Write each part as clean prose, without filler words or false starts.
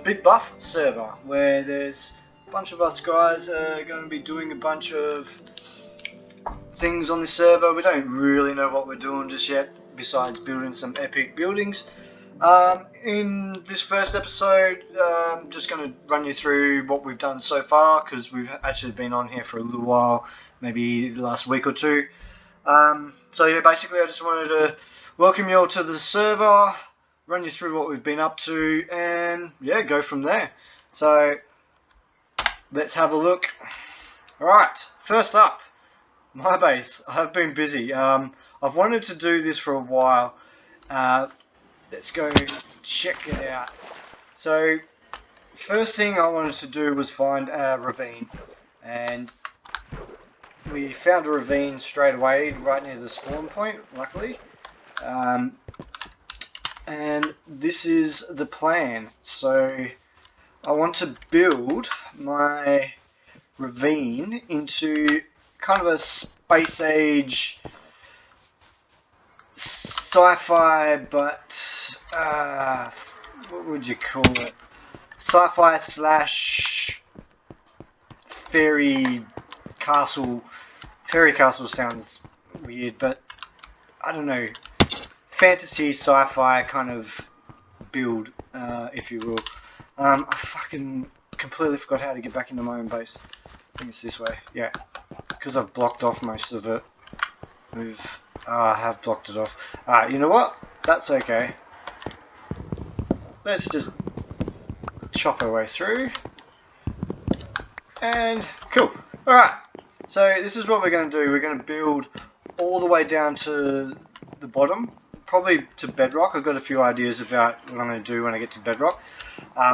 big buff server where there's a bunch of us guys going to be doing a bunch of things on this server. We don't really know what we're doing just yet, besides building some epic buildings. In this first episode, I'm just going to run you through what we've done so far, because we've actually been on here for a little while, maybe the last week or two. So yeah, basically I just wanted to welcome you all to the server, run you through what we've been up to, and yeah, go from there. So let's have a look. Alright, first up, my base. I've been busy. I've wanted to do this for a while. Let's go check it out. So first thing I wanted to do was find a ravine, and we found a ravine straight away right near the spawn point, luckily. And this is the plan. So I want to build my ravine into kind of a space age sci-fi, but what would you call it? Sci-fi slash fairy castle. Fairy castle sounds weird, but I don't know. Fantasy sci-fi kind of build, if you will. I fucking completely forgot how to get back into my own base. I think it's this way. Yeah, because I've blocked off most of it. I have blocked it off. Alright, you know what? That's okay. Let's just chop our way through. And cool. Alright, so this is what we're going to do. We're going to build all the way down to the bottom, probably to bedrock. I've got a few ideas about what I'm going to do when I get to bedrock.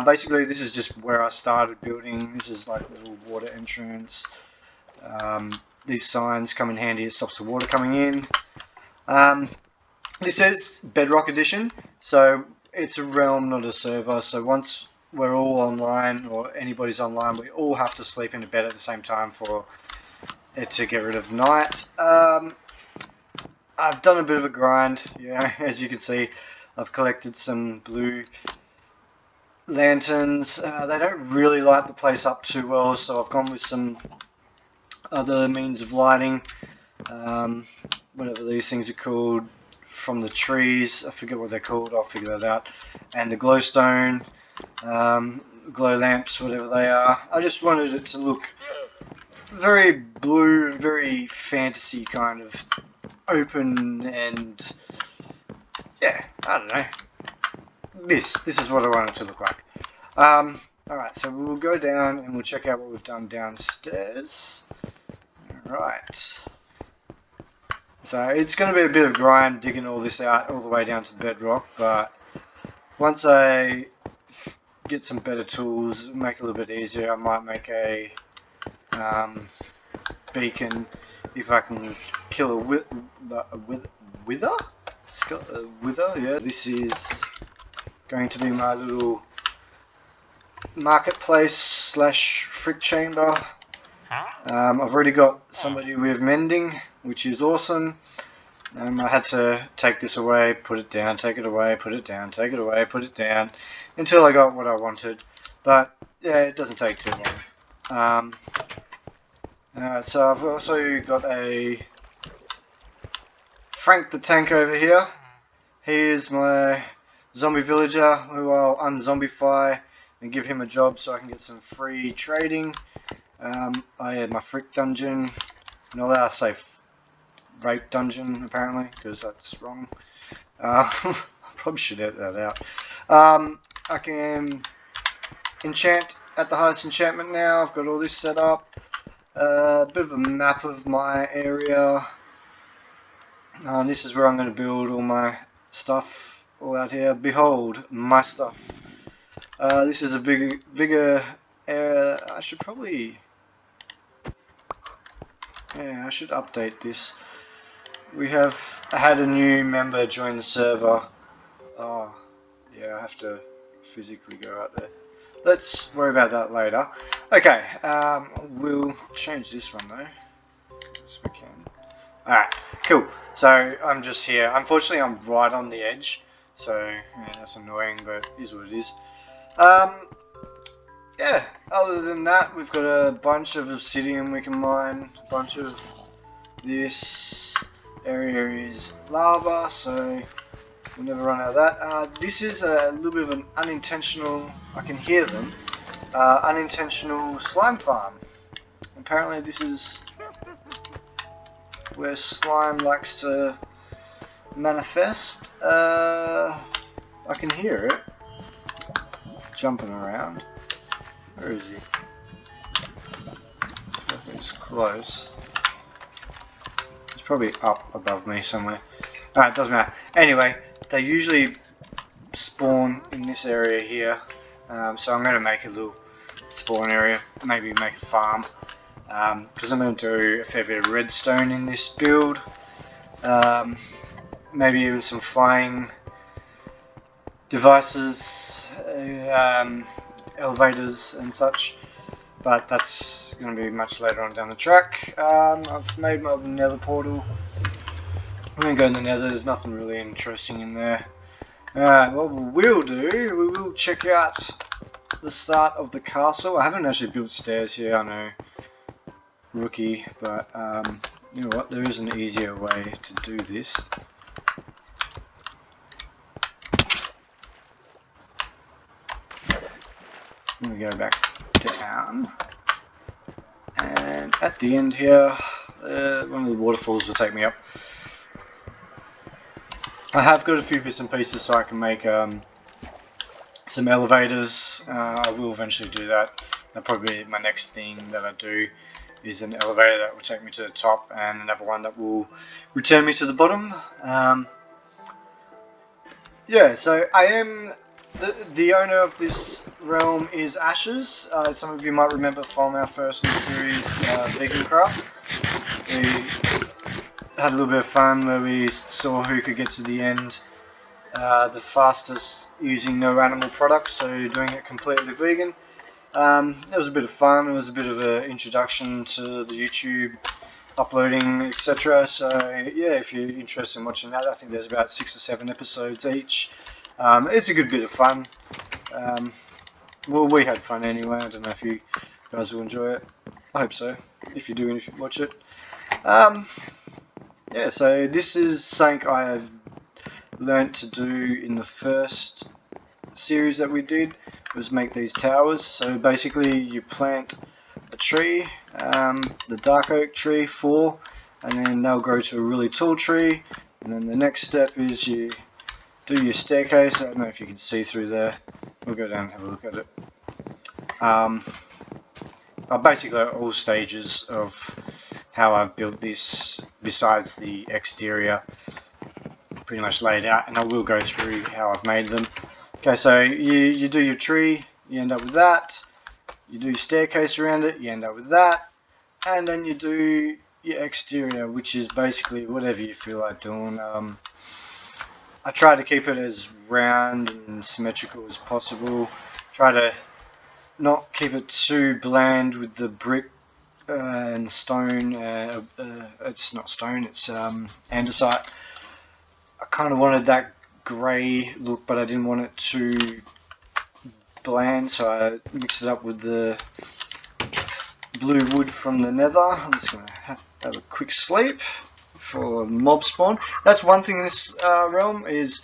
Basically, this is just where I started building. This is like a little water entrance. These signs come in handy. It stops the water coming in. This says Bedrock Edition, so it's a realm, not a server. So once we're all online, or anybody's online, we all have to sleep in a bed at the same time for it to get rid of night. I've done a bit of a grind, as you can see. I've collected some blue lanterns. They don't really light the place up too well, so I've gone with some other means of lighting. Whatever these things are called, from the trees. I forget what they're called, I'll figure that out. And the glowstone, glow lamps, whatever they are. I just wanted it to look very blue and very fantasy, kind of open, and yeah, I don't know. This is what I want it to look like. Alright, so we'll go down and we'll check out what we've done downstairs. Alright. So it's going to be a bit of grind digging all this out all the way down to bedrock, but once I get some better tools, make it a little bit easier, I might make a beacon if I can kill a wither? Wither, yeah. This is going to be my little marketplace slash frick chamber. I've already got somebody with mending, which is awesome. I had to take this away, put it down, take it away, put it down, take it away, put it down, until I got what I wanted. But yeah, it doesn't take too long. So I've also got a Frank the Tank over here. He is my zombie villager who I'll unzombify and give him a job so I can get some free trading. I had my frick dungeon. Not allowed to say rape dungeon, apparently, because that's wrong. I probably should edit that out. I can enchant at the highest enchantment now. I've got all this set up. A bit of a map of my area. This is where I'm going to build all my stuff all out here. Behold, my stuff. This is a bigger area. I should probably... yeah, I should update this. We have had a new member join the server. Oh, yeah, I have to physically go out there. Let's worry about that later. Okay, we'll change this one though, as we can. Alright, cool. So I'm just here. Unfortunately, I'm right on the edge, so yeah, that's annoying, but it is what it is. yeah, other than that, we've got a bunch of obsidian we can mine, a bunch of this area is lava, so we'll never run out of that. This is a little bit of an unintentional, I can hear them, unintentional slime farm. Apparently this is where slime likes to manifest. I can hear it jumping around. Where is he? It's close. It's probably up above me somewhere. Alright, doesn't matter. Anyway, they usually spawn in this area here. So I'm going to make a little spawn area, maybe make a farm. Because I'm going to do a fair bit of redstone in this build. Maybe even some flying devices, elevators and such. But that's going to be much later on down the track. I've made my nether portal. I'm going to go in the nether, there's nothing really interesting in there. Alright, what we will do, we will check out the start of the castle. I haven't actually built stairs here, I know. Rookie, but you know what, there is an easier way to do this. Let me go back down, and at the end here, one of the waterfalls will take me up. I have got a few bits and pieces so I can make some elevators. I will eventually do that. That'll probably be my next thing that I do, is an elevator that will take me to the top and another one that will return me to the bottom. Yeah, so I am the owner of this realm is Azhes. Some of you might remember from our first series, Vegancraft. We had a little bit of fun where we saw who could get to the end the fastest using no animal products, so doing it completely vegan. It was a bit of fun, it was a bit of an introduction to the YouTube uploading, etc. So yeah, if you're interested in watching that, I think there's about 6 or 7 episodes each. It's a good bit of fun. Well, we had fun anyway. I don't know if you guys will enjoy it. I hope so, if you do and if you watch it. Yeah, so this is something I have learnt to do in the first series that we did, was make these towers. So basically you plant a tree, the dark oak tree, 4, and then they'll grow to a really tall tree, and then the next step is you do your staircase. I don't know if you can see through there, we'll go down and have a look at it. Basically all stages of how I've built this, besides the exterior, pretty much laid out, and I will go through how I've made them. Okay, so you do your tree, you end up with that. You do your staircase around it, you end up with that. And then you do your exterior, which is basically whatever you feel like doing. I try to keep it as round and symmetrical as possible. Try to not keep it too bland with the brick and stone. It's not stone, it's andesite. I kind of wanted that grey look, but I didn't want it too bland, so I mixed it up with the blue wood from the nether. I'm just going to have a quick sleep for mob spawn. That's one thing in this realm, is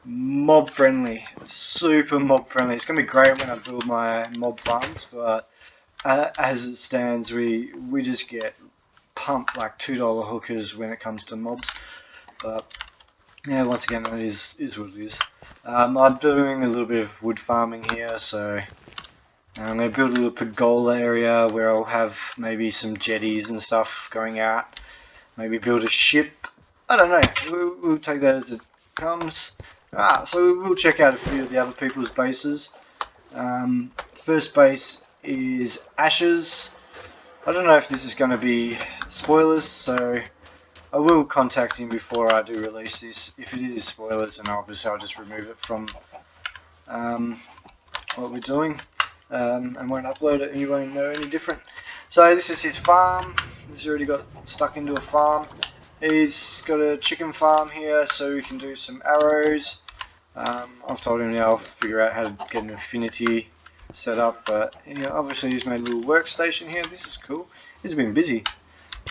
mob friendly, super mob friendly. It's going to be great when I build my mob farms, but as it stands, we just get pumped like $2 hookers when it comes to mobs. But yeah, once again, that is what it is. I'm doing a little bit of wood farming here, so I'm going to build a little pergola area where I'll have maybe some jetties and stuff going out. Maybe build a ship. I don't know. We'll take that as it comes. So we'll check out a few of the other people's bases. First base is Azhes. I don't know if this is going to be spoilers, so I will contact him before I do release this. If it is spoilers, then obviously I'll just remove it from what we're doing and won't upload it, and you won't know any different. So this is his farm. He's already got stuck into a farm. He's got a chicken farm here, so we can do some arrows. I've told him now I'll figure out how to get an affinity set up, but obviously he's made a little workstation here. This is cool. He's been busy.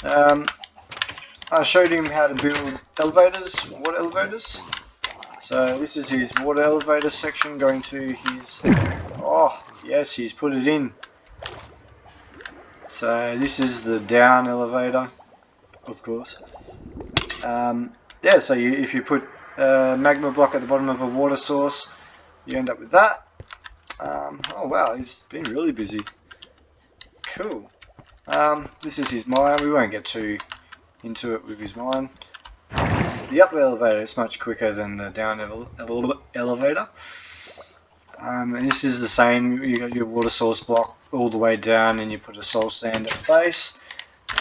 I showed him how to build elevators, water elevators. So this is his water elevator section going to his... Oh, yes, he's put it in. So this is the down elevator, of course. Yeah, so if you put a magma block at the bottom of a water source, you end up with that. Oh wow, he's been really busy. Cool. This is his mine. We won't get too into it with his mine. This is the up elevator. It's much quicker than the down elevator. And this is the same. You got your water source block all the way down, and you put a soul sand at the base,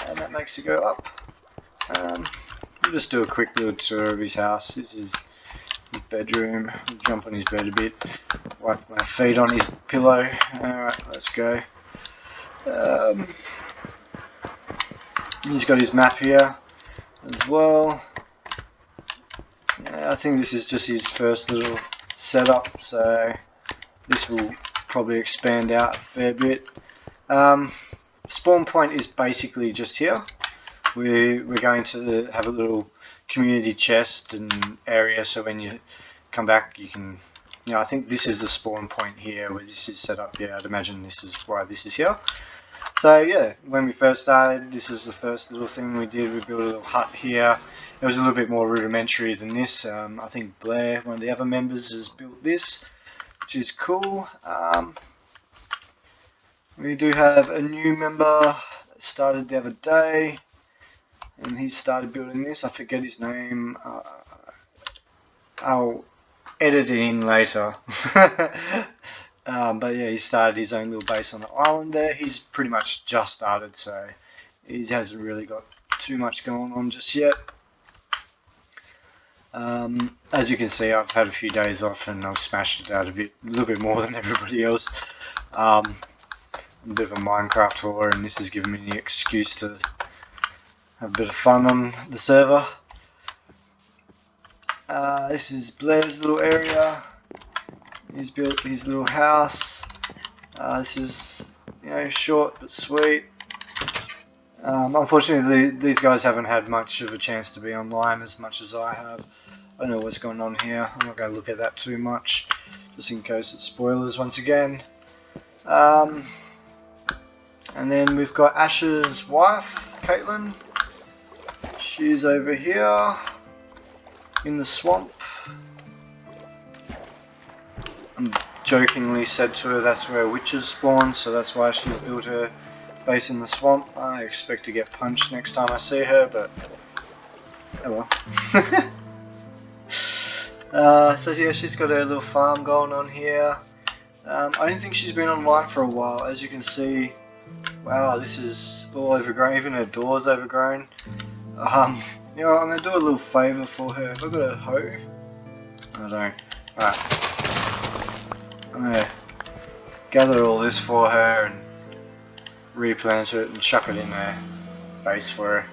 and that makes it go up. We'll just do a quick little tour of his house. This is his bedroom. I'll jump on his bed a bit, wipe my feet on his pillow. Alright, let's go. He's got his map here as well. I think this is just his first little setup, so this will probably expand out a fair bit. Spawn point is basically just here. We're going to have a little community chest and area, so when you come back you can, I think this is the spawn point here where this is set up. Yeah, I'd imagine this is why this is here. So yeah, when we first started, this was the first little thing we did. We built a little hut here. It was a little bit more rudimentary than this. I think Blair, one of the other members, has built this, which is cool. We do have a new member that started the other day, and he started building this. I forget his name. I'll edit it in later. But yeah, he started his own little base on the island there. He's pretty much just started, so he hasn't really got too much going on just yet. As you can see, I've had a few days off and I've smashed it out a little bit more than everybody else. I'm a bit of a Minecraft whore, and this has given me the excuse to have a bit of fun on the server. This is Blair's little area. He's built his little house. This is, short but sweet. Unfortunately, these guys haven't had much of a chance to be online as much as I have. I don't know what's going on here. I'm not going to look at that too much, just in case it's spoilers once again. And then we've got Ash's wife, Caitlin. She's over here in the swamp. I jokingly said to her that's where witches spawn, so that's why she's built her base in the swamp. I expect to get punched next time I see her, but oh well. So yeah, she's got her little farm going on here. I don't think she's been online for a while. As you can see, wow, this is all overgrown. Even her door's overgrown. I'm going to do a little favour for her. Have I got a hoe? I don't. Alright. I'm going to gather all this for her and replant it and chuck it in her base for her.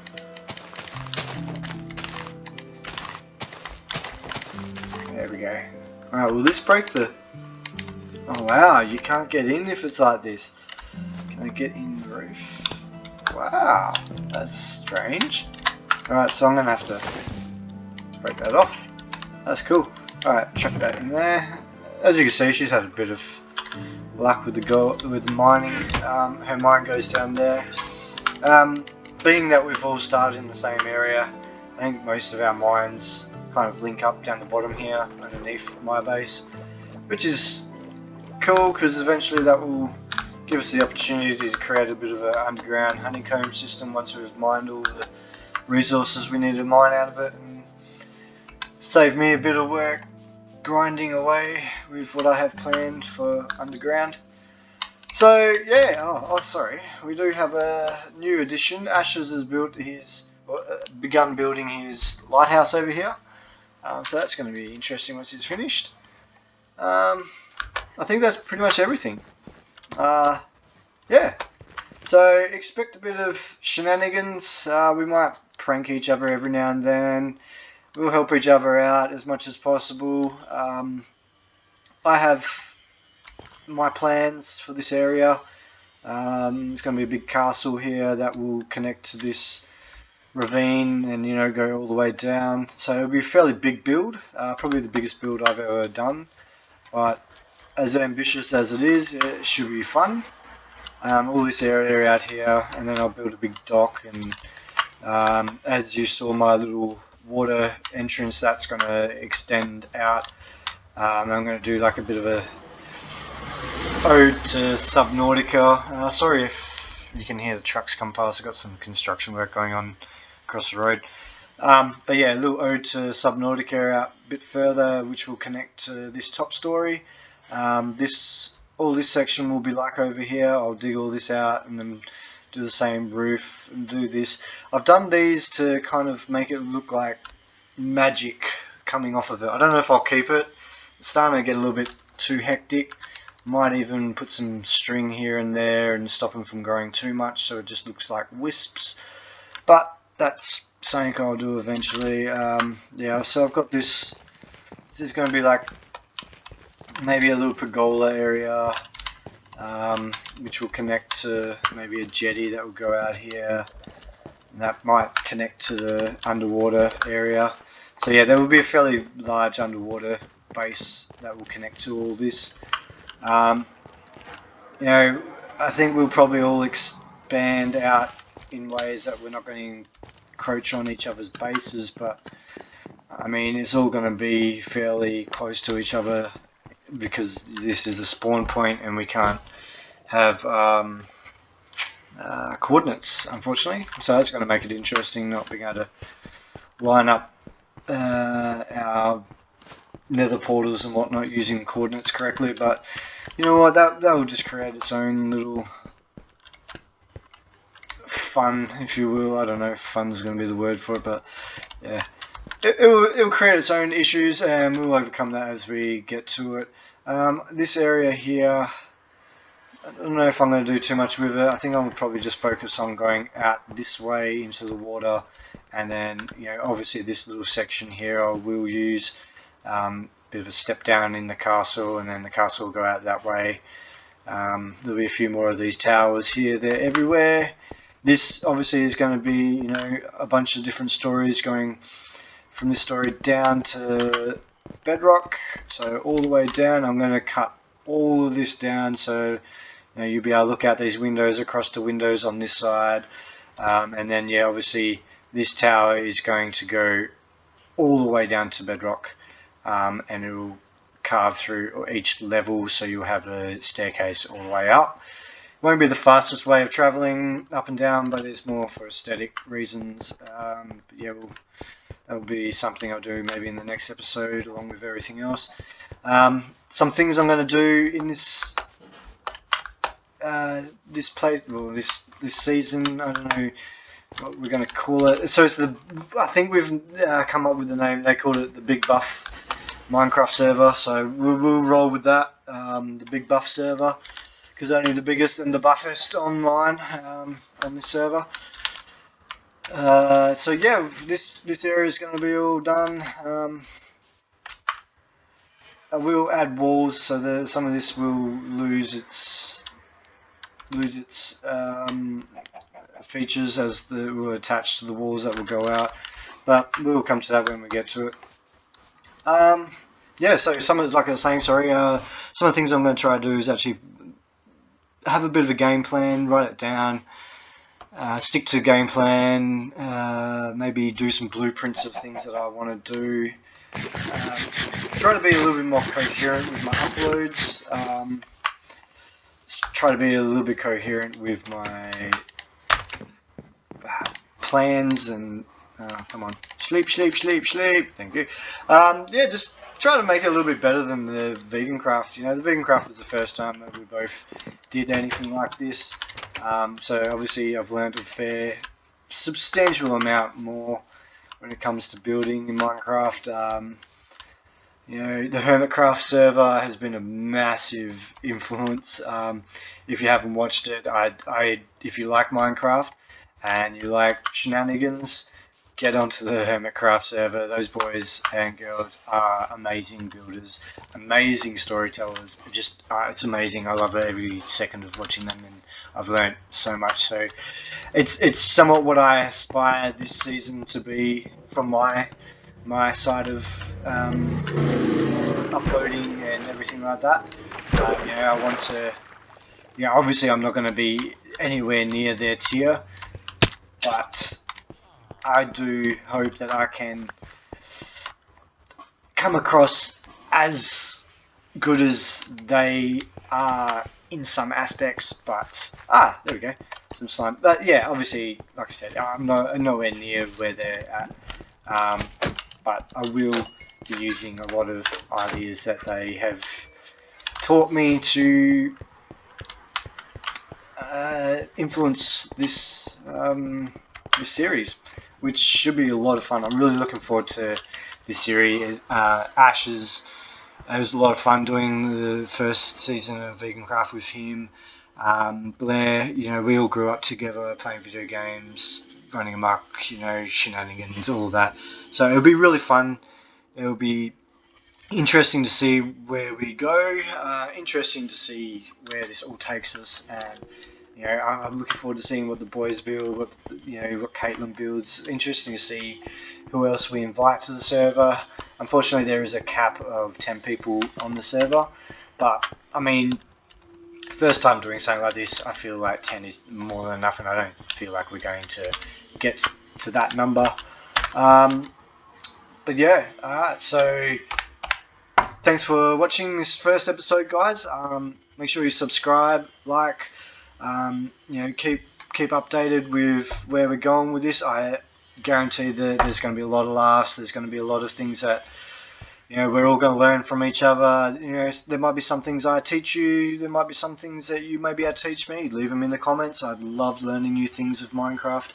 There we go. Alright, will this break the... Oh wow, you can't get in if it's like this. Can I get in the roof? Wow, that's strange. Alright, so I'm going to have to break that off. That's cool. Alright, chuck that in there. As you can see, she's had a bit of luck with the mining. Her mine goes down there. Being that we've all started in the same area, I think most of our mines kind of link up down the bottom here underneath my base, which is cool because eventually that will give us the opportunity to create a bit of an underground honeycomb system once we've mined all the resources we need to mine out of it, and save me a bit of work grinding away with what I have planned for underground. So yeah, sorry, we do have a new addition. Azhes has begun building his lighthouse over here, so that's going to be interesting once it's finished. I think that's pretty much everything. Yeah, so expect a bit of shenanigans. We might prank each other every now and then. We'll help each other out as much as possible. I have my plans for this area. It's going to be a big castle here that will connect to this ravine and, you know, go all the way down. So it'll be a fairly big build, probably the biggest build I've ever done. But as ambitious as it is, it should be fun. All this area out here, and then I'll build a big dock, and as you saw my little water entrance, that's going to extend out. I'm going to do like a bit of a ode to Subnautica. Sorry if you can hear the trucks come past. I've got some construction work going on across the road. But yeah, a little ode to Subnautica out a bit further, which will connect to this top story. All this section will be like over here. I'll dig all this out and then do the same roof and do this. I've done these to kind of make it look like magic coming off of it. I don't know if I'll keep it. It's starting to get a little bit too hectic. Might even put some string here and there and stop them from growing too much so it just looks like wisps. But that's something I'll do eventually. Yeah, so I've got this. This is going to be like maybe a little pergola area, which will connect to maybe a jetty that will go out here. And that might connect to the underwater area. So yeah, there will be a fairly large underwater base that will connect to all this. You know, I think we'll probably all expand out in ways that we're not going to encroach on each other's bases, but I mean, it's all going to be fairly close to each other, because this is the spawn point and we can't have coordinates, unfortunately. So that's going to make it interesting, not being able to line up our nether portals and whatnot using coordinates correctly. But you know what, that will just create its own little fun, if you will. I don't know if fun's going to be the word for it, but yeah. It'll create its own issues, and we'll overcome that as we get to it. This area here, I don't know if I'm going to do too much with it. I think I'll probably just focus on going out this way into the water, and then, you know, obviously this little section here I will use a bit of a step down in the castle, and then the castle will go out that way. There'll be a few more of these towers here, there, everywhere. This obviously is going to be, you know, a bunch of different stories going from this story down to bedrock, so all the way down. I'm going to cut all of this down, so you know, you'll be able to look out these windows across to windows on this side, and then yeah, obviously this tower is going to go all the way down to bedrock, and it will carve through each level, so you'll have a staircase all the way up. It won't be the fastest way of traveling up and down, but it's more for aesthetic reasons. But yeah, that'll be something I'll do maybe in the next episode along with everything else. Some things I'm going to do in this this place, well, this season, I don't know what we're going to call it. So it's I think we've come up with the name. They called it the Big Buff Minecraft server, so we'll roll with that. The Big Buff server, because only the biggest and the buffest online on this server. So yeah, this area is going to be all done. I will add walls, so some of this will lose its features as will attach to the walls that will go out, but we'll come to that when we get to it. Yeah, so like I was saying, sorry, some of the things I'm going to try to do is actually have a bit of a game plan, write it down, stick to game plan, maybe do some blueprints of things that I want to do, try to be a little bit more coherent with my uploads, try to be a little bit coherent with my plans, and come on, sleep, thank you. Yeah, just try to make it a little bit better than the Vegancraft. You know, the Vegancraft was the first time that we both did anything like this. So obviously I've learned a substantial amount more when it comes to building in Minecraft. You know, the Hermitcraft server has been a massive influence. If you haven't watched it, if you like Minecraft and you like shenanigans, get onto the Hermitcraft server. Those boys and girls are amazing builders, amazing storytellers. Just it's amazing. I love every second of watching them, and I've learnt so much. So it's somewhat what I aspire this season to be from my side of uploading and everything like that. I want to. Obviously I'm not going to be anywhere near their tier, but I do hope that I can come across as good as they are in some aspects. But there we go, some slime. But yeah, obviously, like I said, I'm nowhere near where they're at. But I will be using a lot of ideas that they have taught me to influence this this series, which should be a lot of fun. I'm really looking forward to this series. Azhes, it was a lot of fun doing the first season of Vegancraft with him. Blair, we all grew up together playing video games, running amok, shenanigans, all of that. So it'll be really fun. It'll be interesting to see where we go. Interesting to see where this all takes us, and I'm looking forward to seeing what the boys build, what Caitlin builds. Interesting to see who else we invite to the server. Unfortunately, there is a cap of 10 people on the server, but I mean, first time doing something like this, I feel like 10 is more than enough, and I don't feel like we're going to get to that number. But yeah, alright, so thanks for watching this first episode, guys. Make sure you subscribe, like, keep updated with where we're going with this. I guarantee that there's going to be a lot of laughs. There's going to be a lot of things that we're all going to learn from each other. There might be some things I teach you. There might be some things that you may be able to teach me. Leave them in the comments. I'd love learning new things of Minecraft.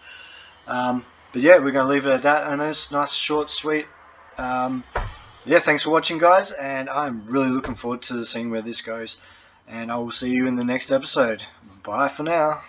But yeah, we're going to leave it at that. And it's nice, short, sweet. Yeah, thanks for watching, guys, and I'm really looking forward to seeing where this goes, and I will see you in the next episode. Bye for now.